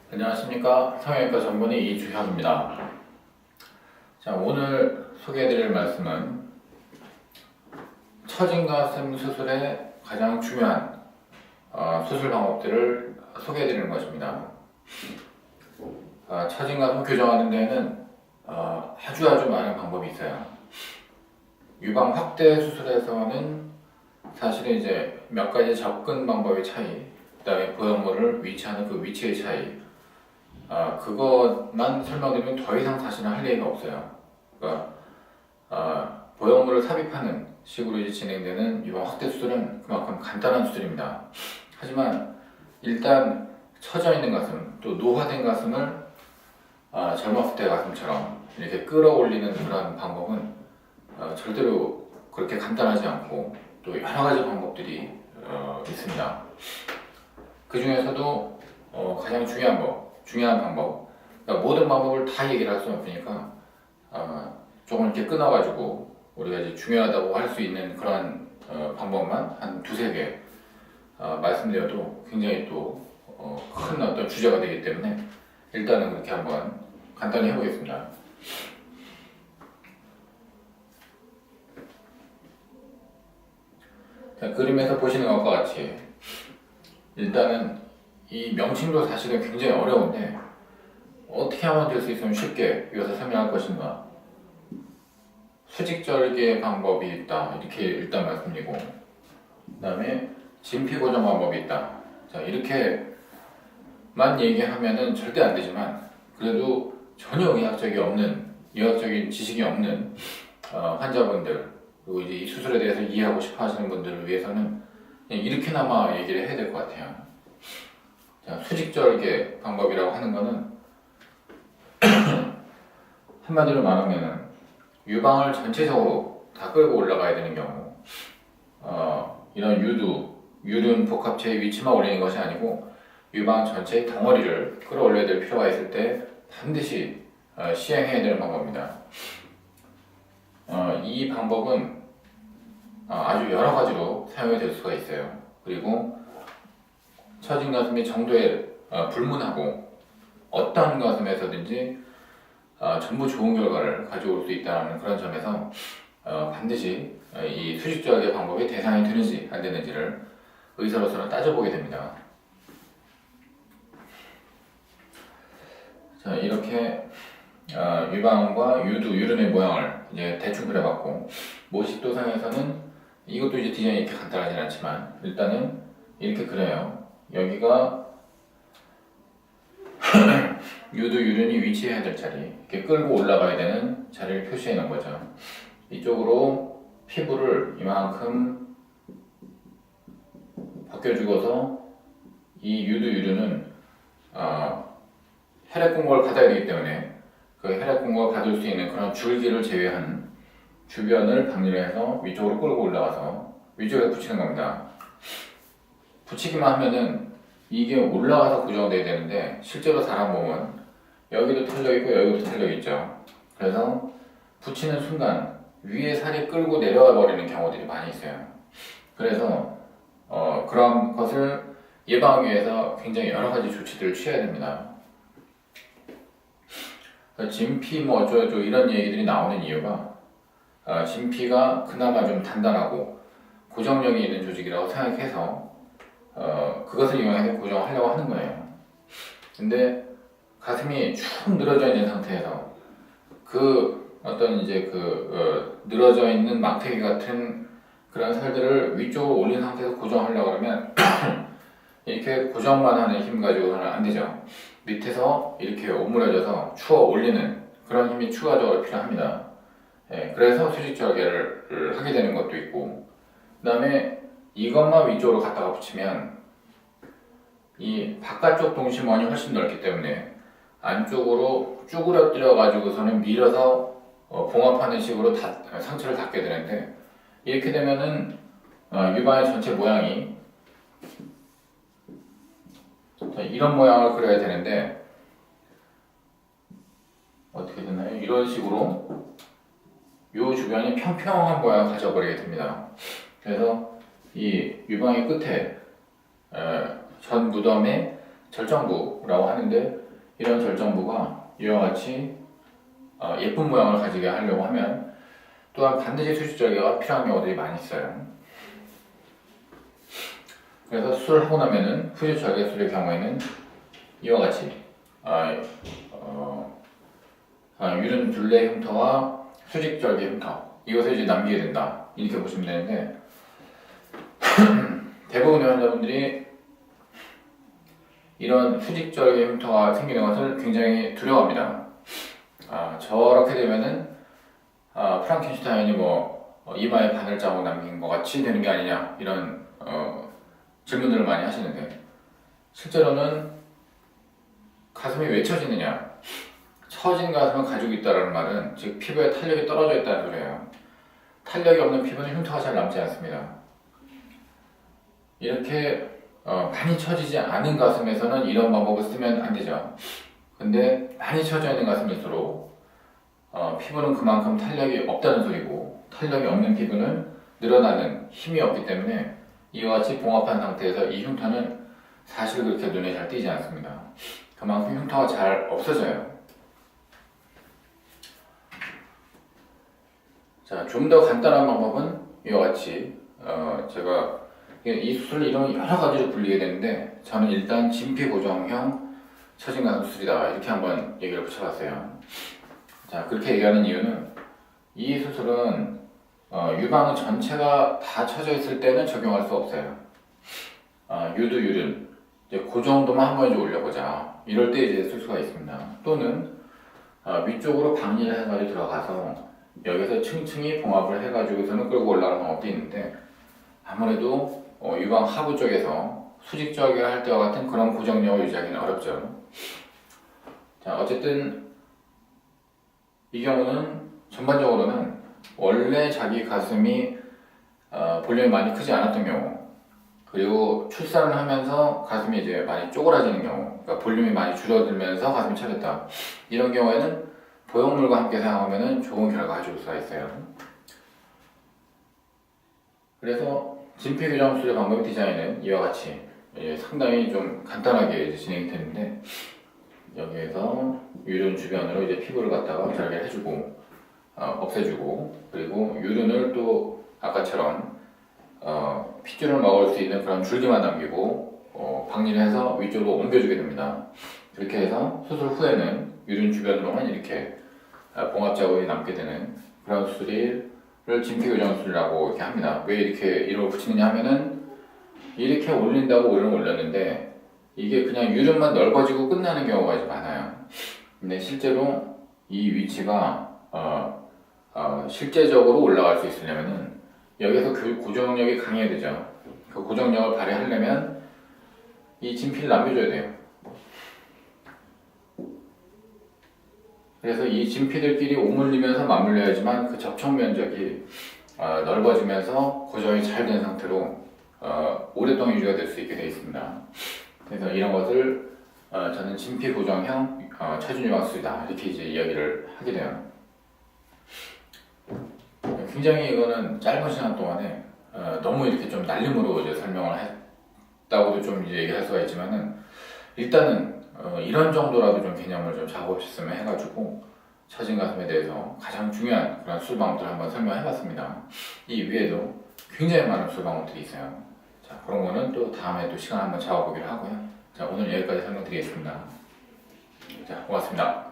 안녕하십니까. 성형외과 전문의 이주현입니다. 자, 오늘 소개해드릴 말씀은 처진 가슴 수술의 가장 중요한 수술 방법들을 소개해드리는 것입니다. 처진 가슴 교정하는 데에는 아주 많은 방법이 있어요. 유방 확대 수술에서는 사실은 이제 몇 가지 접근 방법의 차이, 그 다음에 보형물을 위치하는 그 위치의 차이, 그것만 설명드리면 더 이상 사실은 할 얘기가 없어요. 그러니까 보형물을 삽입하는 식으로 이제 진행되는 유방 확대 수술은 그만큼 간단한 수술입니다. 하지만 일단 처져 있는 가슴, 또 노화된 가슴을 젊었을 때 가슴처럼 이렇게 끌어올리는 그런 방법은 절대로 그렇게 간단하지 않고 또 여러 가지 방법들이 있습니다. 그 중에서도 가장 중요한 방법, 그러니까 모든 방법을 다 얘기를 할 수는 없으니까 조금 이렇게 끊어가지고 우리가 이제 중요하다고 할 수 있는 그런 방법만 한 두세 개 말씀드려도 굉장히 또 큰 어떤 주제가 되기 때문에 일단은 그렇게 한번 간단히 해보겠습니다. 자, 그림에서 보시는 것과 같이 일단은 이 명칭도 사실은 굉장히 어려운데 어떻게 하면 될 수 있으면 쉽게 이것을 설명할 것인가. 수직절개 방법이 있다, 이렇게 일단 말씀드리고, 그 다음에 진피 고정 방법이 있다. 자, 이렇게만 얘기하면은 절대 안 되지만 그래도 전혀 의학적인 지식이 없는 환자분들, 그리고 이제 이 수술에 대해서 이해하고 싶어 하시는 분들을 위해서는 그냥 이렇게나마 얘기를 해야 될 것 같아요. 자, 수직절개 방법이라고 하는 거는 한마디로 말하면은 유방을 전체적으로 다 끌고 올라가야 되는 경우, 이런 유륜 복합체의 위치만 올리는 것이 아니고 유방 전체의 덩어리를 끌어올려야 될 필요가 있을 때 반드시 시행해야 되는 방법입니다. 이 방법은 아주 여러 가지로 사용이 될 수가 있어요. 그리고 처진 가슴의 정도에 불문하고 어떠한 가슴에서든지 전부 좋은 결과를 가져올 수 있다는 그런 점에서 반드시 이 수직절개 방법이 대상이 되는지 안 되는지를 의사로서는 따져보게 됩니다. 자, 이렇게 유방과 유륜의 모양을 이제 대충 그려봤고, 모식도상에서는 이것도 이제 디자인이 이렇게 간단하진 않지만 일단은 이렇게 그려요. 여기가 유륜이 위치해야 될 자리, 이렇게 끌고 올라가야 되는 자리를 표시해 놓은 거죠. 이쪽으로 피부를 이만큼 벗겨주고서 이 유륜은 혈액 공급을 받아야 되기 때문에 그 혈액 공급을 받을 수 있는 그런 줄기를 제외한 주변을 방리를 해서 위쪽으로 끌고 올라가서 위쪽에 붙이는 겁니다. 붙이기만 하면은 이게 올라가서 고정돼야 되는데 실제로 사람 몸은 여기도 털려있고 여기도 털려있죠. 그래서 붙이는 순간 위에 살이 끌고 내려와 버리는 경우들이 많이 있어요. 그래서 그런 것을 예방하기 위해서 굉장히 여러 가지 조치들을 취해야 됩니다. 진피 뭐 어쩌고저쩌고 이런 얘기들이 나오는 이유가 진피가 그나마 좀 단단하고 고정력이 있는 조직이라고 생각해서 그것을 이용해서 고정하려고 하는 거예요. 근데 가슴이 축 늘어져 있는 상태에서 그 어떤 이제 늘어져 있는 망태기 같은 그런 살들을 위쪽으로 올린 상태에서 고정하려고 하면 이렇게 고정만 하는 힘 가지고는 안 되죠. 밑에서 이렇게 오므려져서 추어 올리는 그런 힘이 추가적으로 필요합니다. 그래서 수직절개를 하게 되는 것도 있고, 그 다음에 이것만 위쪽으로 갖다가 붙이면 이 바깥쪽 동심원이 훨씬 넓기 때문에 안쪽으로 쭈그러뜨려 가지고서는 밀어서 봉합하는 식으로 상처를 닫게 되는데, 이렇게 되면은 유방의 전체 모양이 이런 모양을 그려야 되는데 어떻게 되나요? 이런 식으로 이 주변이 평평한 모양을 가져버리게 됩니다. 그래서 이 유방의 끝에 전 무덤에 절정부라고 하는데 이런 절정부가 이와 같이 예쁜 모양을 가지게 하려고 하면 또한 반드시 수직절개가 필요한 경우들이 많이 있어요. 그래서 수술을 하고 나면은 후지절개 수술의 경우에는 이와 같이 유륜 둘레 흉터와 수직절개 흉터 이것을 이제 남기게 된다 이렇게 보시면 되는데 대부분의 환자분들이 이런 수직절개 흉터가 생기는 것을 굉장히 두려워합니다. 저렇게 되면은 프랑켄슈타인이 이마에 바늘자국 남긴 것 같이 되는 게 아니냐 이런 질문들을 많이 하시는데 실제로는 가슴이 왜 처지느냐? 처진 가슴을 가지고 있다는 말은 즉 피부에 탄력이 떨어져 있다는 소리예요. 탄력이 없는 피부는 흉터가 잘 남지 않습니다. 이렇게 많이 처지지 않은 가슴에서는 이런 방법을 쓰면 안 되죠. 근데 많이 처져 있는 가슴일수록 피부는 그만큼 탄력이 없다는 소리고 탄력이 없는 피부는 늘어나는 힘이 없기 때문에 이와 같이 봉합한 상태에서 이 흉터는 사실 그렇게 눈에 잘 띄지 않습니다. 그만큼 흉터가 잘 없어져요. 자, 좀 더 간단한 방법은 이와 같이 제가 이 수술 이름은 여러 가지로 불리게 되는데 저는 일단 진피 고정형 처진 가슴 수술이다 이렇게 한번 얘기를 붙여봤어요. 자, 그렇게 얘기하는 이유는 이 수술은 유방 전체가 다 처져 있을 때는 적용할 수 없어요. 유두 유륜 이제 그 정도만 한번 이제 올려보자 이럴 때 이제 쓸 수가 있습니다. 또는 위쪽으로 박리를 해가지고 들어가서 여기서 층층이 봉합을 해가지고서는 끌고 올라가는 방법도 있는데 아무래도 유방 하부 쪽에서 수직절개를 할 때와 같은 그런 고정력을 유지하기는 어렵죠. 자, 어쨌든 이 경우는 전반적으로는 원래 자기 가슴이 볼륨이 많이 크지 않았던 경우 그리고 출산을 하면서 가슴이 이제 많이 쪼그라지는 경우 그러니까 볼륨이 많이 줄어들면서 가슴이 처졌다 이런 경우에는 보형물과 함께 사용하면 좋은 결과가 가져올 수가 있어요. 그래서 진피 교정 수술 방법 디자인은 이와 같이 상당히 좀 간단하게 이제 진행이 되는데 여기에서 유륜 주변으로 이제 피부를 갖다가 절개를 해주고 없애주고 그리고 유륜을 또 아까처럼 핏줄을 먹을 수 있는 그런 줄기만 남기고 박리를 해서 위쪽으로 옮겨주게 됩니다. 그렇게 해서 수술 후에는 유륜 주변으로만 이렇게 봉합 자국이 남게 되는 그런 수술을 진피 교정 수술이라고 이렇게 합니다. 왜 이렇게 이름을 붙이느냐 하면은 이렇게 올린다고 이름을 올렸는데 이게 그냥 유륜만 넓어지고 끝나는 경우가 이제 많아요. 근데 실제로 이 위치가 실제적으로 올라갈 수 있으려면은 여기서 그 고정력이 강해야 되죠. 그 고정력을 발휘하려면 이 진피를 남겨줘야 돼요. 그래서 이 진피들끼리 오물리면서 맞물려야지만 그 접촉 면적이 넓어지면서 고정이 잘 된 상태로 오랫동안 유지가 될 수 있게 되어 있습니다. 그래서 이런 것을 저는 진피 고정형 처진 유방 수술이다 이렇게 이제 이야기를 하게 돼요. 굉장히 이거는 짧은 시간 동안에 너무 이렇게 좀 날림으로 이제 설명을 했다고도 좀 이제 얘기할 수가 있지만은 일단은 이런 정도라도 좀 개념을 좀 잡아보셨으면 해가지고 처진 가슴에 대해서 가장 중요한 그런 수술 방법들을 한번 설명해봤습니다. 이 위에도 굉장히 많은 수술 방법들이 있어요. 자, 그런 거는 또 다음에 또 시간 한번 잡아보기로 하고요. 자, 오늘 여기까지 설명드리겠습니다. 자, 고맙습니다.